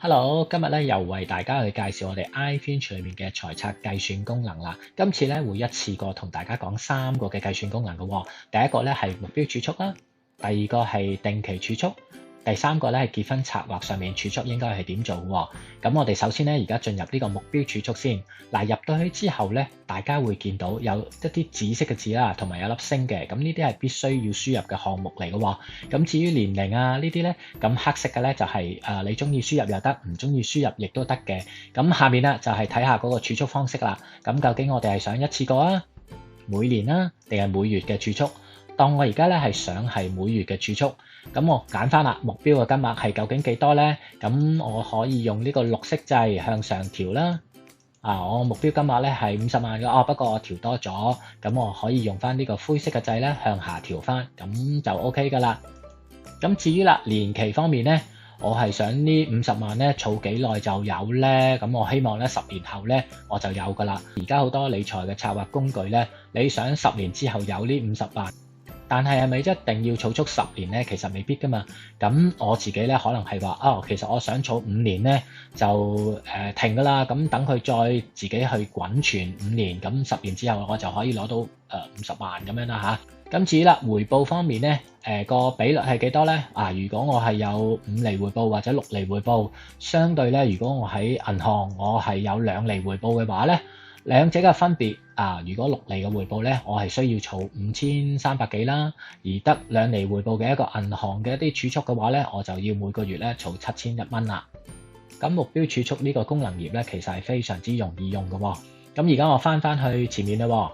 Hello，今日咧又為大家去介紹我哋 iFinch 裏面嘅財策計算功能啦。今次咧會一次過同大家講3個嘅計算功能嘅喎。第一個咧係目標儲蓄啦，第二個係定期儲蓄，第三個咧係結婚策劃上面儲蓄應該係點做喎。咁我哋首先咧而家進入呢個目標儲蓄先。嗱，入到去之後咧，大家會見到有一啲紫色嘅字啦，同埋有粒星嘅。咁呢啲係必須要輸入嘅項目嚟嘅喎。咁至於年齡啊呢啲咧，咁黑色嘅咧就係你中意輸入又得，唔中意輸入亦都得嘅。咁下面咧就係睇下嗰個儲蓄方式啦。咁究竟我哋係想一次過啊，每年啊，定係每月嘅儲蓄？當我而家咧係想係每月嘅儲蓄，咁我揀翻啦，目標嘅金額係究竟幾多咧？咁我可以用呢個綠色掣向上調啦。我目標金額咧係50萬嘅，不過我調多咗，咁我可以用翻呢個灰色嘅掣咧向下調翻，咁就 OK 噶啦。咁至於啦，年期方面咧，我係想呢50萬咧儲幾耐就有咧？咁我希望咧10年後咧我就有噶啦。而家好多理財嘅策劃工具咧，你想10年之後有呢50萬。但係咪一定要儲足10年咧？其實未必噶嘛。咁我自己咧可能係話，其實我想儲5年咧就停噶啦。咁等佢再自己去滾存5年，咁10年之後我就可以攞到50萬咁樣啦嚇。咁至於啦，回報方面咧，個比率係幾多咧？如果我係有5厘回報或者6厘回報，相對咧，如果我喺銀行我係有2厘回報嘅話咧，兩者嘅分別如果6厘嘅回報咧，我係需要儲5300幾啦，而得2厘回報嘅一個銀行嘅一啲儲蓄嘅話咧，我就要每個月咧儲7001蚊啦。咁目標儲蓄呢個功能頁咧，其實係非常之容易用嘅喎。咁而家我翻去前面啦，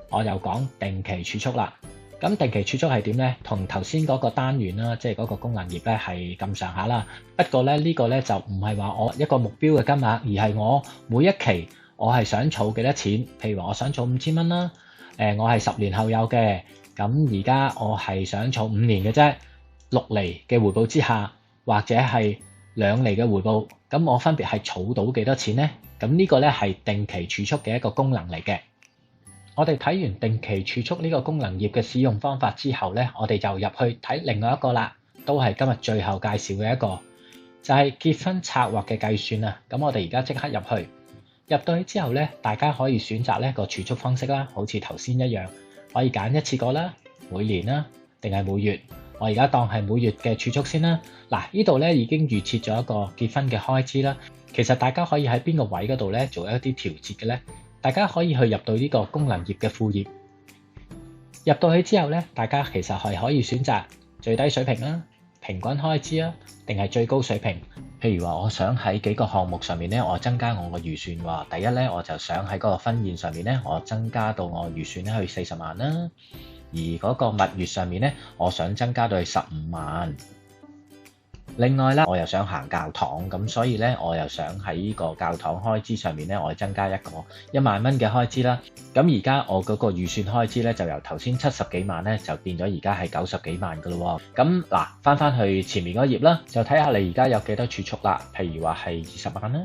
我又講定期儲蓄啦。咁定期儲蓄係點咧？同頭先嗰個單元啦，即係嗰個功能頁咧係咁上下啦。不過咧呢個咧就唔係話我一個目標嘅金額，而係我每一期我係想儲幾多錢。譬如話我想儲5000蚊啦，我係10年後有嘅。咁而家我係想儲5年嘅啫，6厘嘅回報之下，或者係2厘嘅回報，咁我分別係儲到幾多錢咧？咁呢個咧係定期儲蓄嘅一個功能嚟嘅。我哋睇完定期儲蓄呢個功能頁嘅使用方法之後咧，我哋就入去睇另外一個啦，都係今日最後介紹嘅一個，就係結婚策劃嘅計算啊。咁我哋而家即刻入去，入到去之後咧，大家可以選擇呢個儲蓄方式啦，好似頭先一樣，可以揀一次過啦，每年啦，定係每月。我而家當係每月嘅儲蓄先啦。嗱，呢度咧已經預設咗一個結婚嘅開支啦。其實大家可以喺邊個位嗰度咧做一啲調節嘅咧？大家可以去入到呢個功能頁嘅副頁，入到去之後咧，大家其實係可以選擇最低水平啦、平均開支啦，定係最高水平。譬如話，我想喺幾個項目上面咧，我增加我個預算喎。第一咧，我就想喺嗰個婚宴上面咧，我增加到我預算咧去40萬啦。而嗰個蜜月上面咧，我想增加到去15萬。另外咧，我又想行教堂，咁所以咧，我又想喺呢個教堂開支上面咧，我增加一個1萬蚊嘅開支啦。咁而家我嗰個預算開支咧，就由頭先70幾萬咧，就變咗而家係90幾萬噶咯喎。咁嗱，翻去前面嗰頁啦，就睇下你而家有幾多儲蓄啦。譬如話係20萬啦。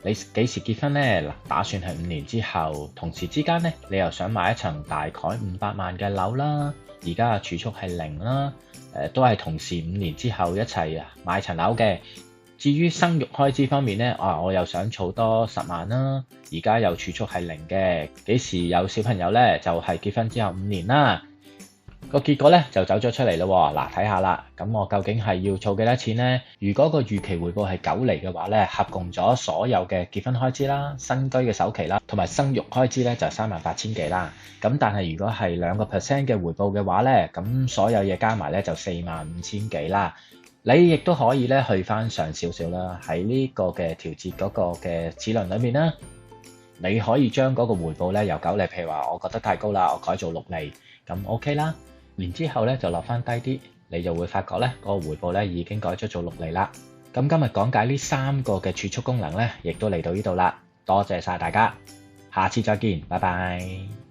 你幾時結婚咧？嗱，打算係5年之後，同時之間咧，你又想買一層大概500萬嘅樓啦。而家嘅儲蓄係0啦，都係同時5年之後一齊買層樓嘅。至於生育開支方面咧，我又想儲多10萬啦。而家又儲蓄係0嘅，幾時有小朋友咧？就係結婚之後5年啦。個結果咧就走咗出嚟咯。嗱，睇下啦，咁我究竟係要儲幾多錢咧？如果個預期回報係9厘嘅話咧，合共咗所有嘅結婚開支啦、新居嘅首期啦，同埋生育開支咧就38000幾啦。咁但係如果係2% 嘅回報嘅話咧，咁所有嘢加埋咧就45000幾啦。你亦都可以咧去翻上少少啦，喺呢個嘅調節嗰個嘅齒輪裏面啦，你可以將嗰個回報咧由9厘，譬如話我覺得太高啦，我改做6厘，咁 OK 啦。然之後咧就落翻低啲，你就會發覺咧嗰個回報咧已經改咗做6厘啦。咁今日講解呢3個嘅儲蓄功能咧，亦都嚟到呢度啦。多謝晒大家，下次再見，拜拜。